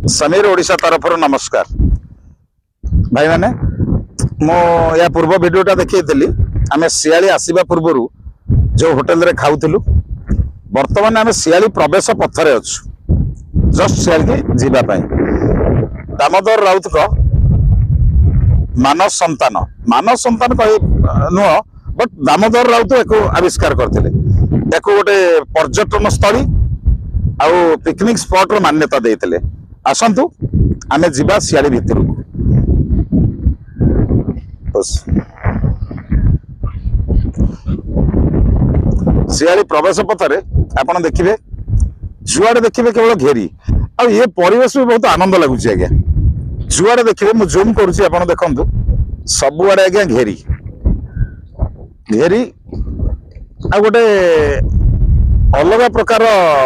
समीर ओडिशा तरफ नमस्कार भाई मैंने या पूर्व वीडियोटा देखी आम शियाली आसवा पूर्वर जो होटेल रे खाऊलु बर्तमान आम शियाली प्रवेश पथरे अच्छु जस्ट शियाली जीवाई दामोदर राउत को मानस संतान कही नुह बट दामोदर राउत एक आविष्कार करते गोटे पर्यटन स्थली आउ पिकनिक स्पॉट रो मान्यता देते आसतु आमे जीवा शियाली भितर शियाली प्रवेश पथरे आपन देखिए जुआड़े देखिए केवल घेरी आ ये परिवेश भी बहुत आनंद लगुच आज्ञा जुआड़े देखिए मुझे जूम करुच्ची आप देखु सबुआड़े आज्ञा घेरी घेरी आ गोटे अलग प्रकार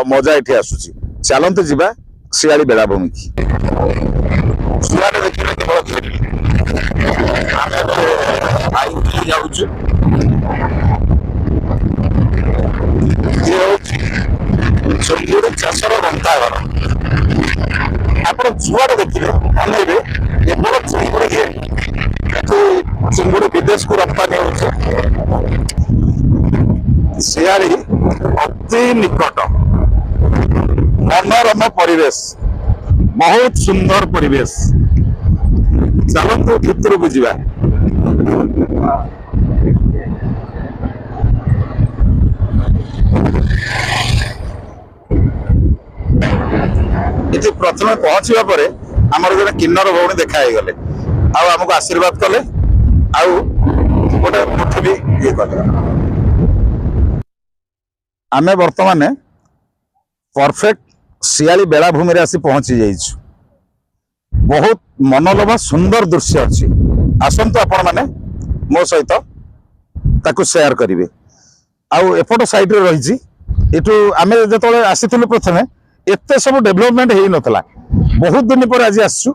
मजा ये आसूची चलते जीवा शियाली बेलाभूमि की जुआड़े देखिए केवल घेरी चुंगुड़ी चाषर गंताघर आप जुआड़े देखिए अनेबे केवल चुंगुड़ी चिंगुड़ी विदेश को रप्तानी हो शियाली अति निकट मनोरम परिवेश बहुत सुंदर परिवेश चलतु भितर को जीवा ये प्रथम पहुंचा पर आमर जो किन्नर भौणी देखा गले आमको आशीर्वाद कले गोटे मुठी भी ये कले आमे वर्तमान परफेक्ट शियाली बेलाभूमि आसी पहुंची जाइछु बहुत मनोलोभा सुंदर दृश्य अच्छी आसतु आपण मैंने मो सहित ताकू शेयर करेंगे आउ एपट साइड रही आम जो आसी प्रथम एत सब डेभलपमेंट हो नाला बहुत दिन पर आज आसु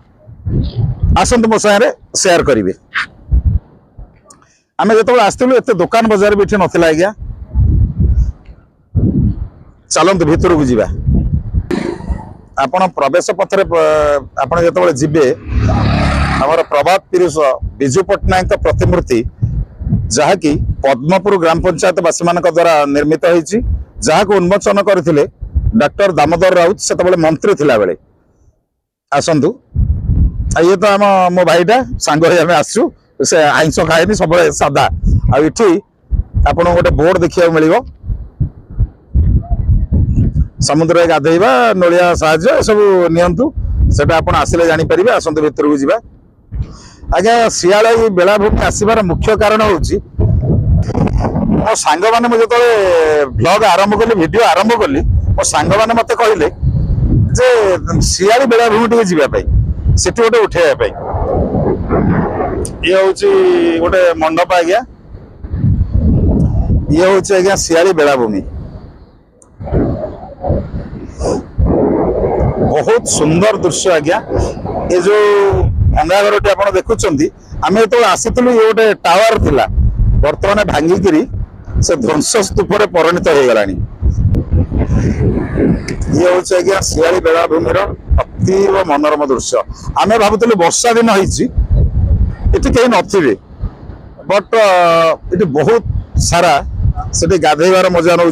आसतु मो सारे शेयर करेंगे आम जो आसलु एत दुकान बजार भी ये नाला आज्ञा चलतु भितर को जीवा आपण प्रवेश पथरे आपण जो जीवे आमर प्रभात पुरुष विजु पट्टनायक प्रतिमूर्ति जहाँकि पद्मपुर ग्राम पंचायत वासी मान द्वारा निर्मित होती जहाँ उन्मोचन करते डॉक्टर दामोदर राउत से मंत्री थिला बेले आसतु ये तो आम मो भाईटा सांग आम आसु से आइंस खाएनि सब सादा आठी आपन गोटे बोर्ड देखा मिल समुद्र गाधेवा नलिया साहाय्य सब नियंतु सेटा आपण आसिले जानि परिबे आसंत भितर को जीवा आज्ञा शियाली बेलाभूमि आसबार मुख्य कारण होची मो सांग माने मु जतले ब्लॉग आरंभ कली वीडियो आरंभ कली मो सांग माने मते कहिले जे शियाली बेलाभूमि टिके जीवा पई सेठी गोटे उठेया पई ये होची गोटे मंडप आज्ञा ये होची आज्ञा शियाली बेलाभूमि बहुत सुंदर दृश्य आज्ञा ये जो भंगा घर टी आप देखुं आम जो आसीलु ये गोटे टावर थिला बर्तमान भांगिकी से ध्वंस स्तूप परिणत हो गला ये हूँ आज्ञा शियाली बेलाभूमि अतीव मनोरम दृश्य आम भावुलु वर्षा दिन होती कहीं नथिबे बट ये बहुत सारा से गाधेबार मजा नौ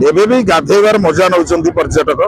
एबे भी गाधेबार मजा नौ पर्यटक